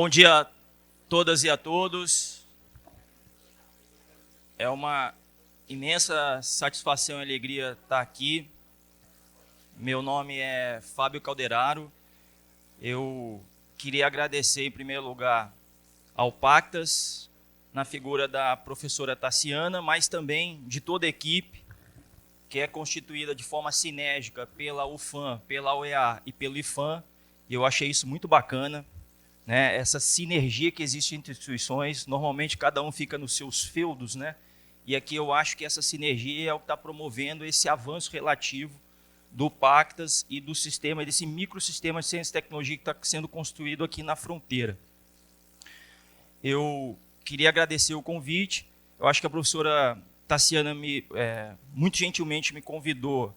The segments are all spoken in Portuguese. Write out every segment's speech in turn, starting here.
Bom dia a todas e a todos. É uma imensa satisfação e alegria estar aqui. Meu nome é Fábio Calderaro. Eu queria agradecer, em primeiro lugar, ao Pactas, na figura da professora Tassiana, mas também de toda a equipe, que é constituída de forma sinérgica pela UFAM, pela UEA e pelo IFAM. E eu achei isso muito bacana. Né, essa sinergia que existe entre instituições, normalmente cada um fica nos seus feudos, né? E aqui eu acho que essa sinergia é o que está promovendo esse avanço relativo do Pactas e do sistema, desse microsistema de ciência e tecnologia que está sendo construído aqui na fronteira. Eu queria agradecer o convite. Eu acho que a professora Tassiana muito gentilmente me convidou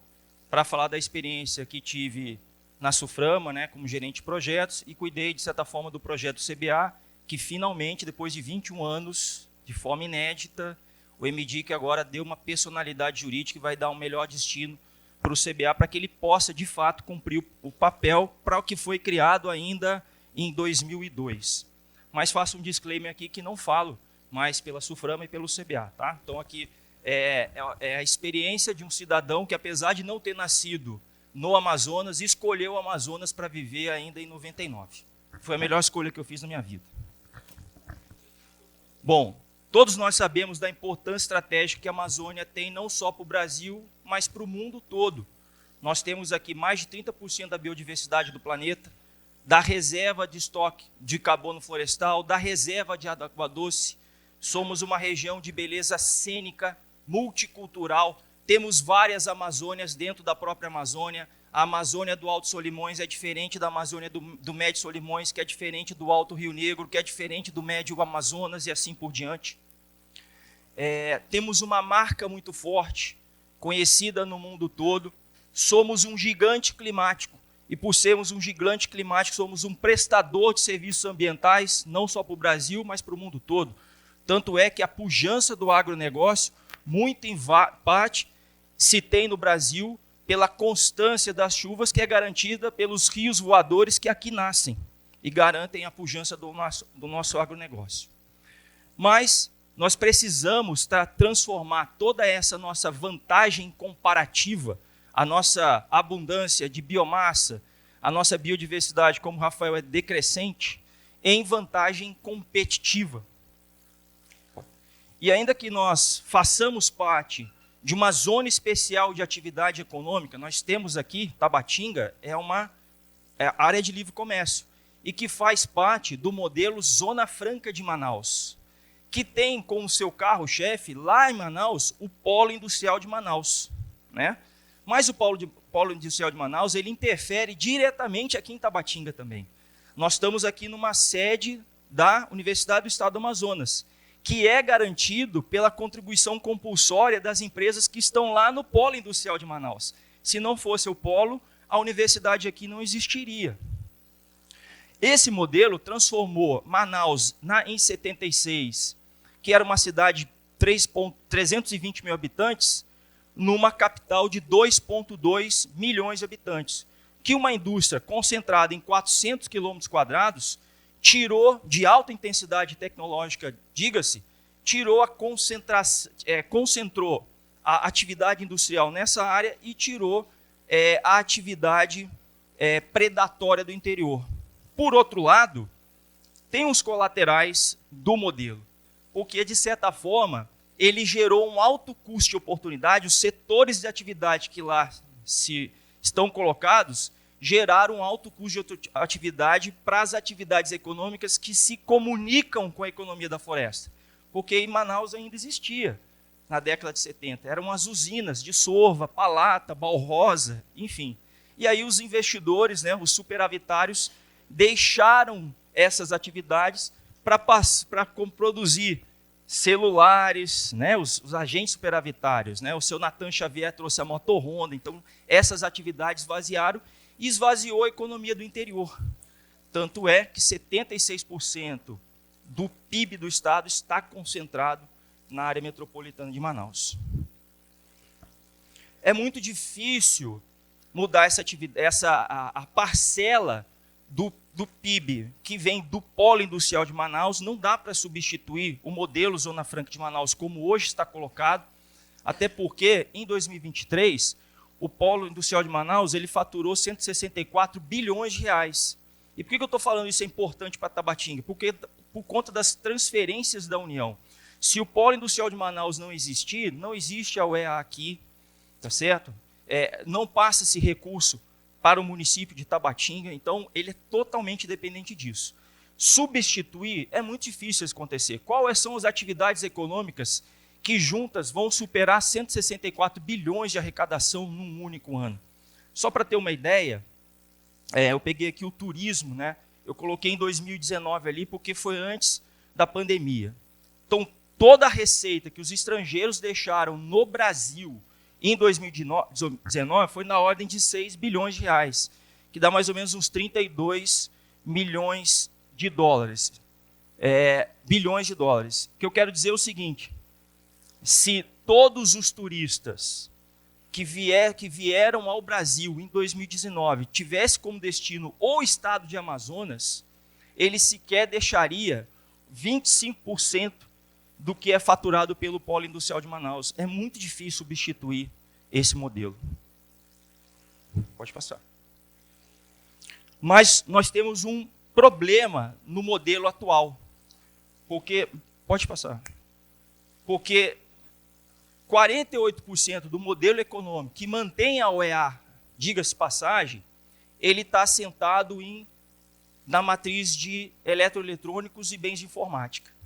para falar da experiência que tive na Suframa, né, como gerente de projetos, e cuidei, de certa forma, do projeto CBA, que finalmente, depois de 21 anos, de forma inédita, o MDIC agora deu uma personalidade jurídica e vai dar um melhor destino para o CBA, para que ele possa, de fato, cumprir o papel para o que foi criado ainda em 2002. Mas faço um disclaimer aqui que não falo mais pela Suframa e pelo CBA. Tá? Então, aqui é a experiência de um cidadão que, apesar de não ter nascido no Amazonas, escolheu o Amazonas para viver ainda em 99. Foi a melhor escolha que eu fiz na minha vida. Bom, todos nós sabemos da importância estratégica que a Amazônia tem não só para o Brasil, mas para o mundo todo. Nós temos aqui mais de 30% da biodiversidade do planeta, da reserva de estoque de carbono florestal, da reserva de água doce. Somos uma região de beleza cênica, multicultural. Temos várias Amazônias dentro da própria Amazônia. A Amazônia do Alto Solimões é diferente da Amazônia do Médio Solimões, que é diferente do Alto Rio Negro, que é diferente do Médio Amazonas e assim por diante. Temos uma marca muito forte, conhecida no mundo todo. Somos um gigante climático. E por sermos um gigante climático, somos um prestador de serviços ambientais, não só para o Brasil, mas para o mundo todo. Tanto é que a pujança do agronegócio, muito em parte, se tem no Brasil pela constância das chuvas que é garantida pelos rios voadores que aqui nascem e garantem a pujança do nosso agronegócio. Mas nós precisamos transformar toda essa nossa vantagem comparativa, a nossa abundância de biomassa, a nossa biodiversidade, como o Rafael é decrescente, em vantagem competitiva. E ainda que nós façamos parte de uma zona especial de atividade econômica, nós temos aqui, Tabatinga, é uma área de livre comércio, e que faz parte do modelo Zona Franca de Manaus, que tem como seu carro-chefe, lá em Manaus, o Polo Industrial de Manaus. Né? Mas o Polo Industrial de Manaus, ele interfere diretamente aqui em Tabatinga também. Nós estamos aqui numa sede da Universidade do Estado do Amazonas, que é garantido pela contribuição compulsória das empresas que estão lá no Polo Industrial de Manaus. Se não fosse o polo, a universidade aqui não existiria. Esse modelo transformou Manaus, em 76, que era uma cidade de 320 mil habitantes, numa capital de 2,2 milhões de habitantes, que uma indústria concentrada em 400 quilômetros quadrados tirou de alta intensidade tecnológica, diga-se, concentrou a atividade industrial nessa área e tirou a atividade predatória do interior. Por outro lado, tem os colaterais do modelo, porque, de certa forma, ele gerou um alto custo de oportunidade, os setores de atividade que lá estão colocados geraram um alto custo de atividade para as atividades econômicas que se comunicam com a economia da floresta. Porque em Manaus ainda existia, na década de 70. Eram as usinas de Sorva, Palata, Balrosa, enfim. E aí os investidores, né, os superavitários, deixaram essas atividades para produzir celulares, né, os agentes superavitários. Né, o seu Nathan Xavier trouxe a Moto Honda. Então, essas atividades e esvaziou a economia do interior. Tanto é que 76% do PIB do estado está concentrado na área metropolitana de Manaus. É muito difícil mudar essa atividade, a parcela do PIB que vem do polo industrial de Manaus, não dá para substituir o modelo Zona Franca de Manaus como hoje está colocado, até porque, em 2023, o polo industrial de Manaus ele faturou 164 bilhões de reais. E por que eu estou falando isso é importante para Tabatinga? Porque por conta das transferências da União. Se o polo industrial de Manaus não existir, não existe a UEA aqui, tá certo? Não passa esse recurso para o município de Tabatinga, então ele é totalmente dependente disso. Substituir é muito difícil isso acontecer. Quais são as atividades econômicas que juntas vão superar 164 bilhões de arrecadação num único ano? Só para ter uma ideia, eu peguei aqui o turismo, né? Eu coloquei em 2019 ali porque foi antes da pandemia. Então, toda a receita que os estrangeiros deixaram no Brasil em 2019 foi na ordem de 6 bilhões de reais, que dá mais ou menos uns 32 milhões de dólares. Bilhões de dólares. O que eu quero dizer é o seguinte: se todos os turistas que vieram ao Brasil em 2019 tivesse como destino o estado de Amazonas, ele sequer deixaria 25% do que é faturado pelo polo industrial de Manaus. É muito difícil substituir esse modelo. Pode passar. Mas nós temos um problema no modelo atual. Pode passar. Porque 48% do modelo econômico que mantém a UEA, diga-se passagem, ele está assentado na matriz de eletroeletrônicos e bens de informática.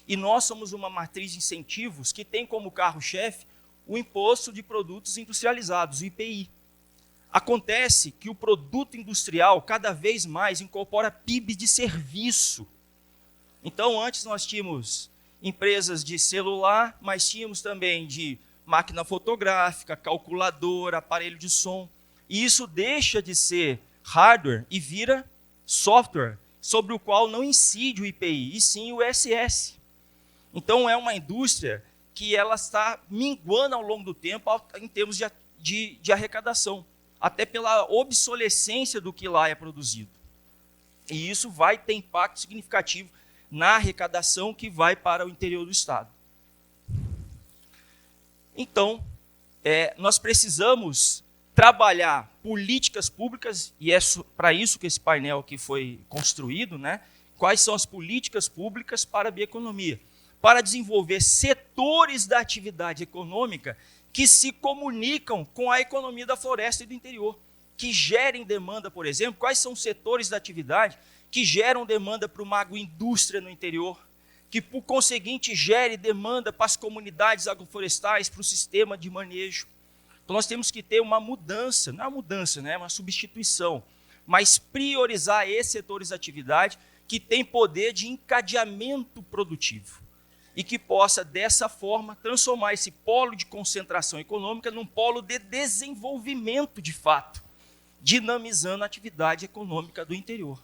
E nós somos uma matriz de incentivos que tem como carro-chefe o Imposto de Produtos Industrializados, o IPI. Acontece que o produto industrial cada vez mais incorpora PIB de serviço. Então, antes nós tínhamos empresas de celular, mas tínhamos também de máquina fotográfica, calculadora, aparelho de som. E isso deixa de ser hardware e vira software, sobre o qual não incide o IPI, e sim o ISS. Então, é uma indústria que ela está minguando ao longo do tempo em termos de arrecadação, até pela obsolescência do que lá é produzido. E isso vai ter impacto significativo na arrecadação que vai para o interior do estado. Então, nós precisamos trabalhar políticas públicas, e é para isso que esse painel aqui foi construído, né? Quais são as políticas públicas para a bioeconomia? Para desenvolver setores da atividade econômica que se comunicam com a economia da floresta e do interior, que gerem demanda, por exemplo. Quais são os setores da atividade que geram demanda para uma agroindústria no interior, que, por conseguinte, gere demanda para as comunidades agroflorestais, para o sistema de manejo. Então, nós temos que ter uma mudança, não é uma mudança, né, é uma substituição, mas priorizar esses setores de atividade que têm poder de encadeamento produtivo e que possa, dessa forma, transformar esse polo de concentração econômica num polo de desenvolvimento de fato, dinamizando a atividade econômica do interior.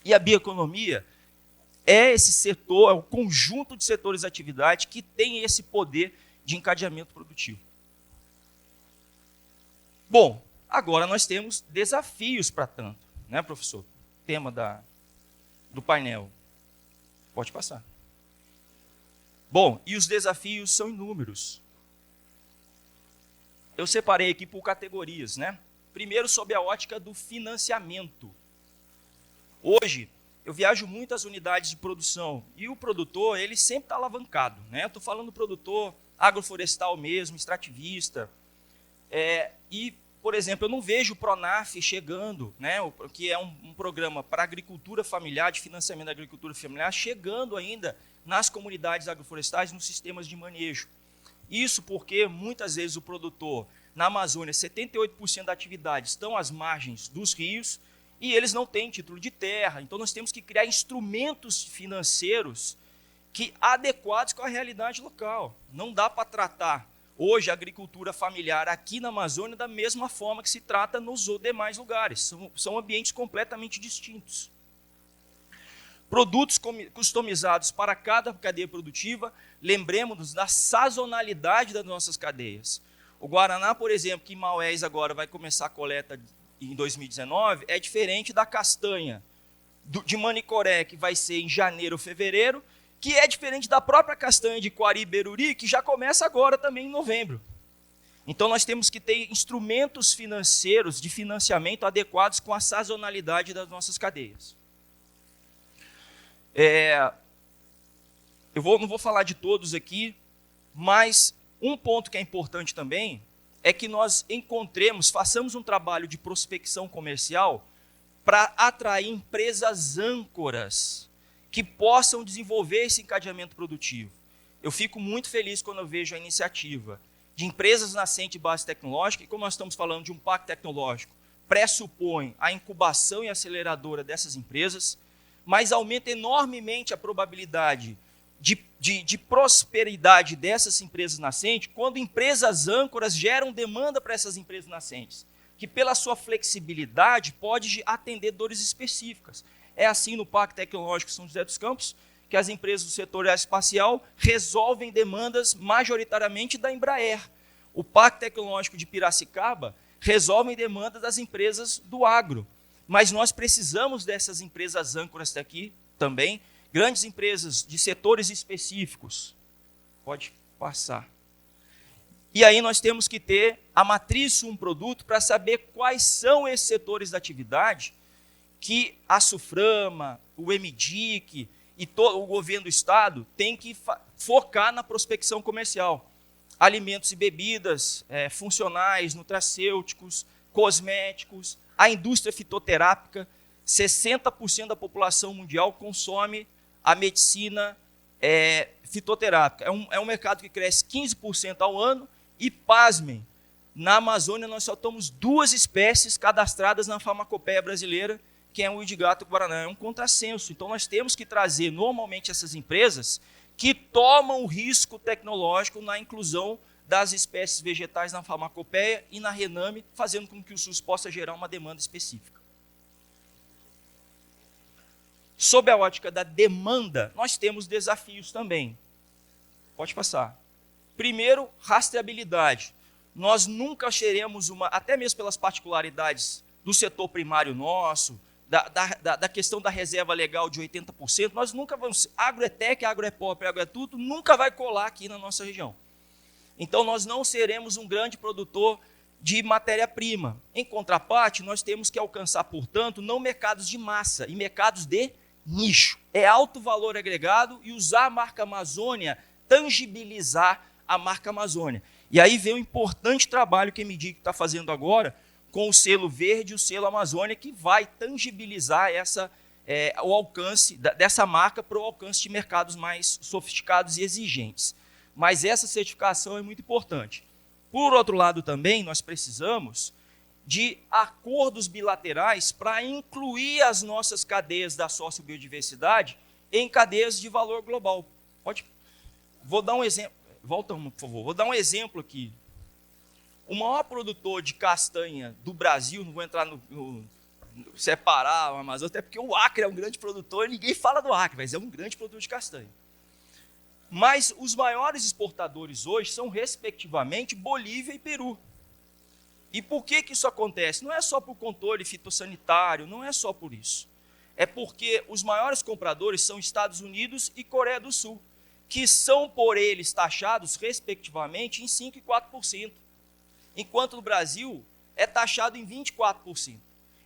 E a bioeconomia é esse setor, é o conjunto de setores de atividade que tem esse poder de encadeamento produtivo. Bom, agora nós temos desafios para tanto, né, professor? Tema do painel. Pode passar. Bom, e os desafios são inúmeros. Eu separei aqui por categorias, né? Primeiro, sob a ótica do financiamento. Hoje, eu viajo muito às unidades de produção e o produtor, ele sempre está alavancado, né? Eu estou falando do produtor agroflorestal mesmo, extrativista. E, por exemplo, eu não vejo o Pronaf chegando, né? Que é um programa para agricultura familiar, de financiamento da agricultura familiar, chegando ainda nas comunidades agroflorestais, nos sistemas de manejo. Isso porque, muitas vezes, o produtor, na Amazônia, 78% da atividade estão às margens dos rios e eles não têm título de terra. Então, nós temos que criar instrumentos financeiros adequados com a realidade local. Não dá para tratar hoje a agricultura familiar aqui na Amazônia da mesma forma que se trata nos demais lugares. São ambientes completamente distintos. Produtos customizados para cada cadeia produtiva, lembremos-nos da sazonalidade das nossas cadeias. O Guaraná, por exemplo, que em Maués agora vai começar a coleta em 2019 é diferente da castanha de Manicoré, que vai ser em janeiro ou fevereiro, que é diferente da própria castanha de Quari e Beruri, que já começa agora também em novembro. Então, nós temos que ter instrumentos financeiros de financiamento adequados com a sazonalidade das nossas cadeias. Não vou falar de todos aqui, mas um ponto que é importante também é que nós façamos um trabalho de prospecção comercial para atrair empresas âncoras que possam desenvolver esse encadeamento produtivo. Eu fico muito feliz quando eu vejo a iniciativa de empresas nascentes de base tecnológica, e como nós estamos falando de um pacto tecnológico, pressupõe a incubação e aceleradora dessas empresas, mas aumenta enormemente a probabilidade de prosperidade dessas empresas nascentes quando empresas âncoras geram demanda para essas empresas nascentes, que pela sua flexibilidade pode atender dores específicas. É assim no Parque Tecnológico São José dos Campos, que as empresas do setor aeroespacial resolvem demandas majoritariamente da Embraer. O Parque Tecnológico de Piracicaba resolve demandas das empresas do agro. Mas nós precisamos dessas empresas âncoras daqui também, grandes empresas de setores específicos. Pode passar. E aí nós temos que ter a matriz um produto para saber quais são esses setores da atividade que a SUFRAMA, o MDIC e todo o governo do estado tem que focar na prospecção comercial. Alimentos e bebidas, funcionais, nutracêuticos, cosméticos, a indústria fitoterápica. 60% da população mundial consome a medicina fitoterápica. É um mercado que cresce 15% ao ano e, pasmem, na Amazônia nós só temos 2 espécies cadastradas na farmacopeia brasileira, que é o indigato guaraná. É um contrassenso. Então, nós temos que trazer, normalmente, essas empresas que tomam o risco tecnológico na inclusão das espécies vegetais na farmacopeia e na Rename, fazendo com que o SUS possa gerar uma demanda específica. Sob a ótica da demanda, nós temos desafios também. Pode passar. Primeiro, rastreabilidade. Nós nunca teremos até mesmo pelas particularidades do setor primário nosso, da questão da reserva legal de 80%, nós nunca vamos, agroetec, agroepop, agroetudo, nunca vai colar aqui na nossa região. Então, nós não seremos um grande produtor de matéria-prima. Em contraparte, nós temos que alcançar, portanto, não mercados de massa, e mercados de nicho. É alto valor agregado e usar a marca Amazônia, tangibilizar a marca Amazônia. E aí vem o importante trabalho que a MDIC está fazendo agora, com o selo verde e o selo Amazônia, que vai tangibilizar o alcance dessa marca para o alcance de mercados mais sofisticados e exigentes. Mas essa certificação é muito importante. Por outro lado, também, nós precisamos de acordos bilaterais para incluir as nossas cadeias da sociobiodiversidade em cadeias de valor global. Vou dar um exemplo. Volta, por favor. Vou dar um exemplo aqui. O maior produtor de castanha do Brasil, não vou entrar separar o Amazonas, até porque o Acre é um grande produtor, ninguém fala do Acre, mas é um grande produtor de castanha. Mas os maiores exportadores hoje são, respectivamente, Bolívia e Peru. E por que isso acontece? Não é só por controle fitossanitário, não é só por isso. É porque os maiores compradores são Estados Unidos e Coreia do Sul, que são por eles taxados, respectivamente, em 5% e 4%. Enquanto no Brasil é taxado em 24%.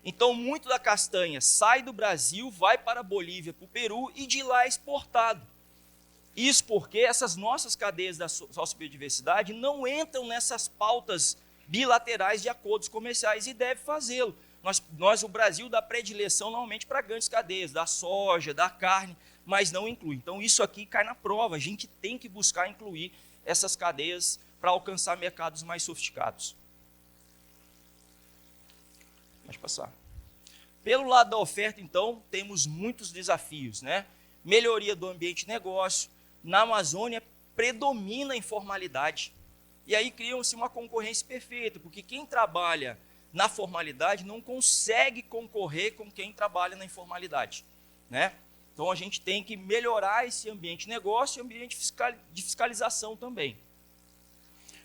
Então, muito da castanha sai do Brasil, vai para a Bolívia, para o Peru, e de lá é exportado. Isso porque essas nossas cadeias da sociobiodiversidade não entram nessas pautas bilaterais de acordos comerciais e deve fazê-lo. O Brasil dá predileção normalmente para grandes cadeias, da soja, da carne, mas não inclui. Então, isso aqui cai na prova. A gente tem que buscar incluir essas cadeias para alcançar mercados mais sofisticados. Pode passar. Pelo lado da oferta, então, temos muitos desafios, né? Melhoria do ambiente de negócio. Na Amazônia, predomina a informalidade. E aí cria-se uma concorrência perfeita, porque quem trabalha na formalidade não consegue concorrer com quem trabalha na informalidade, né? Então, a gente tem que melhorar esse ambiente de negócio e ambiente de fiscalização também.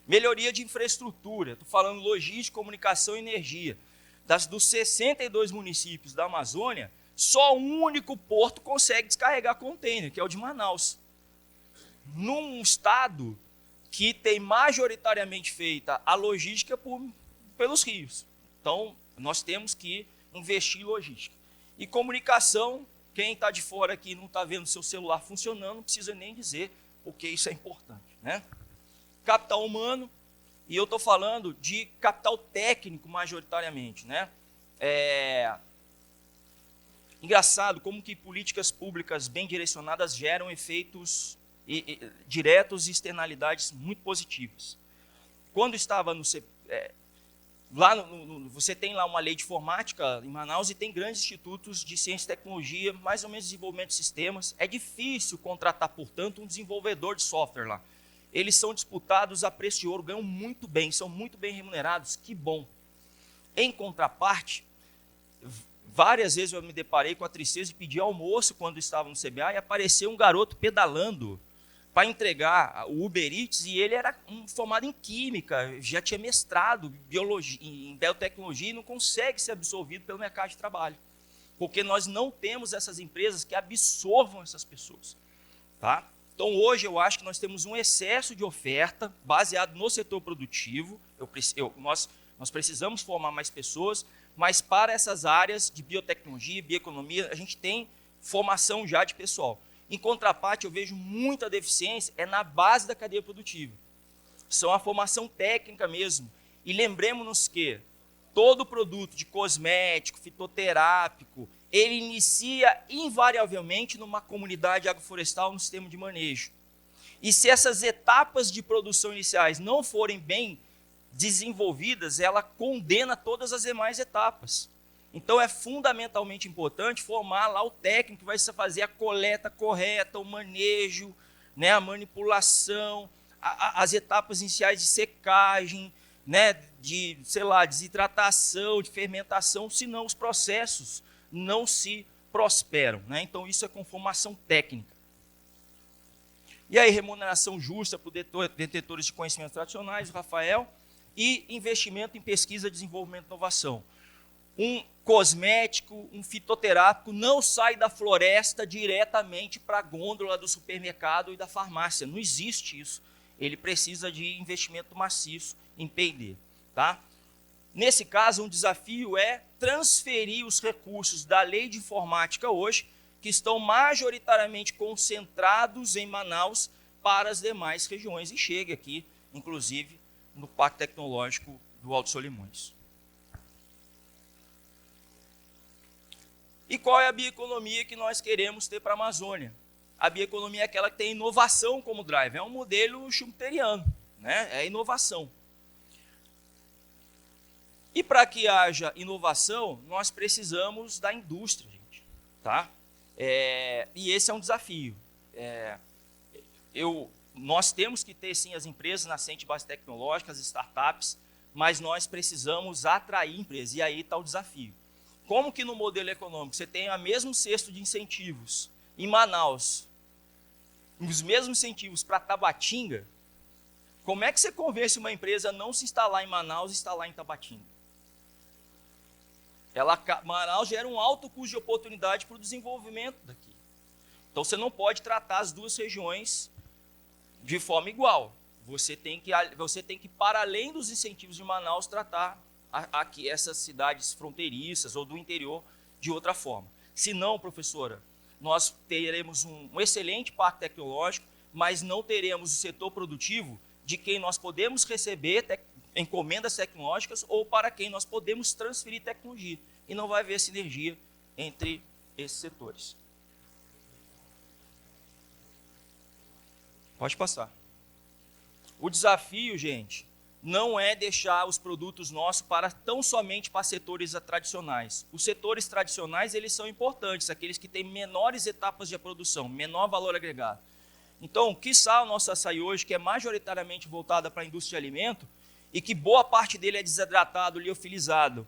Melhoria de infraestrutura, estou falando logística, comunicação e energia. dos 62 municípios da Amazônia, só um único porto consegue descarregar container, que é o de Manaus. Num estado que tem majoritariamente feita a logística pelos rios. Então, nós temos que investir em logística. E comunicação, quem está de fora aqui e não está vendo seu celular funcionando, não precisa nem dizer, porque isso é importante, né? Capital humano, e eu estou falando de capital técnico majoritariamente, né? Engraçado como que políticas públicas bem direcionadas geram efeitos diretos e externalidades muito positivas. Quando estava você tem lá uma lei de informática em Manaus e tem grandes institutos de ciência e tecnologia, mais ou menos desenvolvimento de sistemas. É difícil contratar, portanto, um desenvolvedor de software lá. Eles são disputados a preço de ouro, ganham muito bem, são muito bem remunerados, que bom. Em contraparte, várias vezes eu me deparei com a tristeza de pedir almoço quando estava no CBA e apareceu um garoto pedalando para entregar o Uber Eats, e ele era formado em química, já tinha mestrado em biotecnologia e não consegue ser absorvido pelo mercado de trabalho, porque nós não temos essas empresas que absorvam essas pessoas. Tá? Então, hoje, eu acho que nós temos um excesso de oferta baseado no setor produtivo. Nós precisamos formar mais pessoas, mas para essas áreas de biotecnologia, bioeconomia, a gente tem formação já de pessoal. Em contraparte, eu vejo muita deficiência na base da cadeia produtiva. São a formação técnica mesmo. E lembremos-nos que todo produto de cosmético, fitoterápico, ele inicia invariavelmente numa comunidade agroflorestal no sistema de manejo. E se essas etapas de produção iniciais não forem bem desenvolvidas, ela condena todas as demais etapas. Então, é fundamentalmente importante formar lá o técnico que vai fazer a coleta correta, o manejo, né, a manipulação, as etapas iniciais de secagem, né, de desidratação, de fermentação, senão os processos não se prosperam. Né? Então, isso é com formação técnica. E aí, remuneração justa para os detentores de conhecimentos tradicionais, o Rafael, e investimento em pesquisa, desenvolvimento e inovação. Um cosmético, um fitoterápico não sai da floresta diretamente para a gôndola do supermercado e da farmácia. Não existe isso. Ele precisa de investimento maciço em P&D. Tá? Nesse caso, um desafio é transferir os recursos da lei de informática hoje, que estão majoritariamente concentrados em Manaus, para as demais regiões. E chegue aqui, inclusive, no Parque Tecnológico do Alto Solimões. E qual é a bioeconomia que nós queremos ter para a Amazônia? A bioeconomia é aquela que tem inovação como drive. É um modelo schumpeteriano, né? É inovação. E para que haja inovação, nós precisamos da indústria, gente. Tá? E esse é um desafio. Nós temos que ter, sim, as empresas nascentes de base tecnológica, as startups, mas nós precisamos atrair empresas. E aí está o desafio. Como que no modelo econômico você tem o mesmo cesto de incentivos em Manaus, os mesmos incentivos para Tabatinga, como é que você convence uma empresa a não se instalar em Manaus e instalar em Tabatinga? Manaus gera um alto custo de oportunidade para o desenvolvimento daqui. Então, você não pode tratar as duas regiões de forma igual. Você tem que, para além dos incentivos de Manaus, tratar aqui essas cidades fronteiriças ou do interior de outra forma. Se não, professora, nós teremos um excelente parque tecnológico, mas não teremos o setor produtivo de quem nós podemos receber encomendas tecnológicas ou para quem nós podemos transferir tecnologia. E não vai haver sinergia entre esses setores. Pode passar. O desafio, gente, não é deixar os produtos nossos tão somente para setores tradicionais. Os setores tradicionais, eles são importantes, aqueles que têm menores etapas de produção, menor valor agregado. Então, quiçá o nosso açaí hoje, que é majoritariamente voltado para a indústria de alimento, e que boa parte dele é desidratado, liofilizado,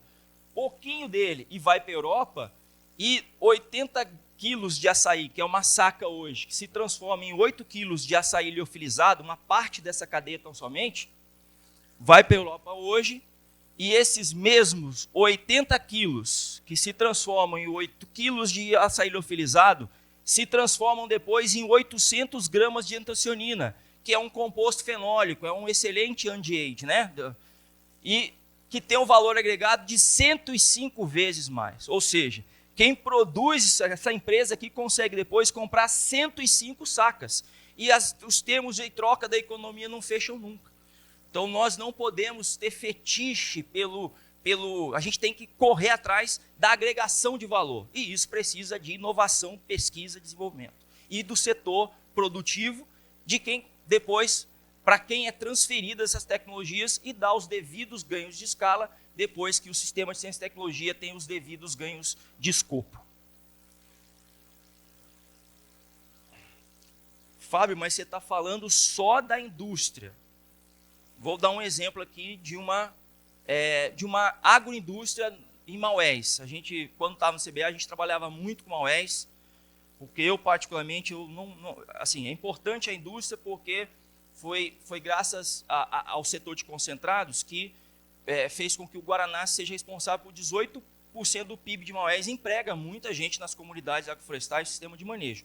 pouquinho dele e vai para a Europa, e 80 quilos de açaí, que é uma saca hoje, que se transforma em 8 quilos de açaí liofilizado, uma parte dessa cadeia tão somente, vai para a Europa hoje e esses mesmos 80 quilos que se transformam em 8 quilos de açaí liofilizado se transformam depois em 800 gramas de antocianina, que é um composto fenólico, é um excelente anti-age, né? E que tem um valor agregado de 105 vezes mais. Ou seja, quem produz essa empresa aqui consegue depois comprar 105 sacas. E os termos de troca da economia não fecham nunca. Então, nós não podemos ter fetiche a gente tem que correr atrás da agregação de valor. E isso precisa de inovação, pesquisa, desenvolvimento. E do setor produtivo, de quem depois, para quem é transferida essas tecnologias e dá os devidos ganhos de escala, depois que o sistema de ciência e tecnologia tem os devidos ganhos de escopo. Fábio, mas você está falando só da indústria. Vou dar um exemplo aqui de uma agroindústria em Maués. A gente, quando estava no CBA, a gente trabalhava muito com Maués, porque eu, particularmente, assim, é importante a indústria porque foi graças ao setor de concentrados que fez com que o Guaraná seja responsável por 18% do PIB de Maués e emprega muita gente nas comunidades agroflorestais e sistema de manejo.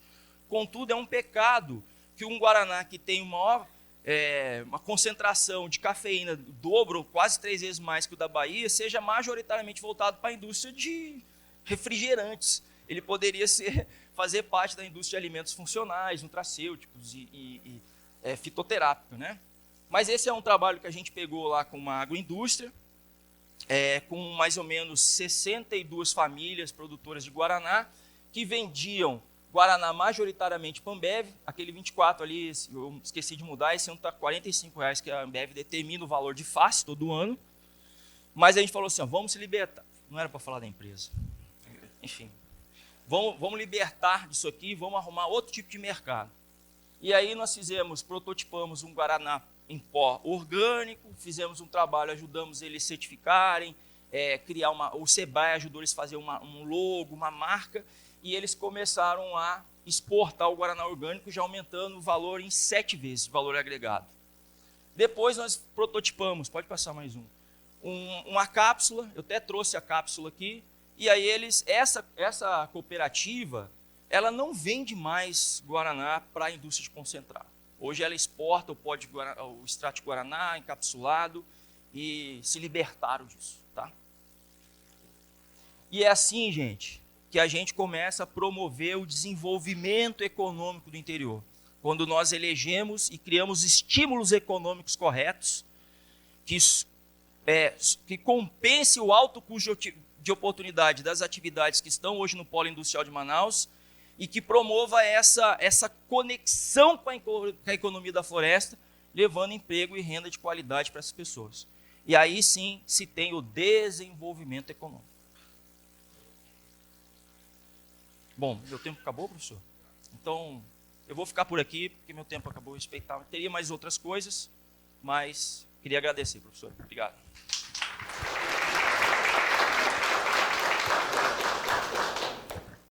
Contudo, é um pecado que um Guaraná que tem uma concentração de cafeína dobro, quase 3 vezes mais que o da Bahia, seja majoritariamente voltado para a indústria de refrigerantes. Ele poderia fazer parte da indústria de alimentos funcionais, nutracêuticos e fitoterápico, né? Mas esse é um trabalho que a gente pegou lá com uma agroindústria, com mais ou menos 62 famílias produtoras de Guaraná, que vendiam Guaraná majoritariamente para a Ambev, aquele 24 ali, eu esqueci de mudar, esse ano está R$ 45,00 que a Ambev determina o valor de face todo ano, mas a gente falou assim, ó, vamos se libertar, não era para falar da empresa, enfim, vamos libertar disso aqui, vamos arrumar outro tipo de mercado. E aí nós prototipamos um Guaraná em pó orgânico, fizemos um trabalho, ajudamos eles a certificarem, o Sebrae ajudou eles a fazer um logo, uma marca, e eles começaram a exportar o Guaraná orgânico, já aumentando o valor em 7 vezes, o valor agregado. Depois nós prototipamos, pode passar mais uma cápsula, eu até trouxe a cápsula aqui, e aí essa cooperativa, ela não vende mais Guaraná para a indústria de concentrado. Hoje ela exporta o extrato de Guaraná encapsulado e se libertaram disso. Tá? E é assim, gente, que a gente começa a promover o desenvolvimento econômico do interior. Quando nós elegemos e criamos estímulos econômicos corretos, que compense o alto custo de oportunidade das atividades que estão hoje no Polo Industrial de Manaus e que promova essa conexão com a economia da floresta, levando emprego e renda de qualidade para essas pessoas. E aí sim se tem o desenvolvimento econômico. Bom, meu tempo acabou, professor? Então, eu vou ficar por aqui, porque meu tempo acabou. Teria mais outras coisas, mas queria agradecer, professor. Obrigado.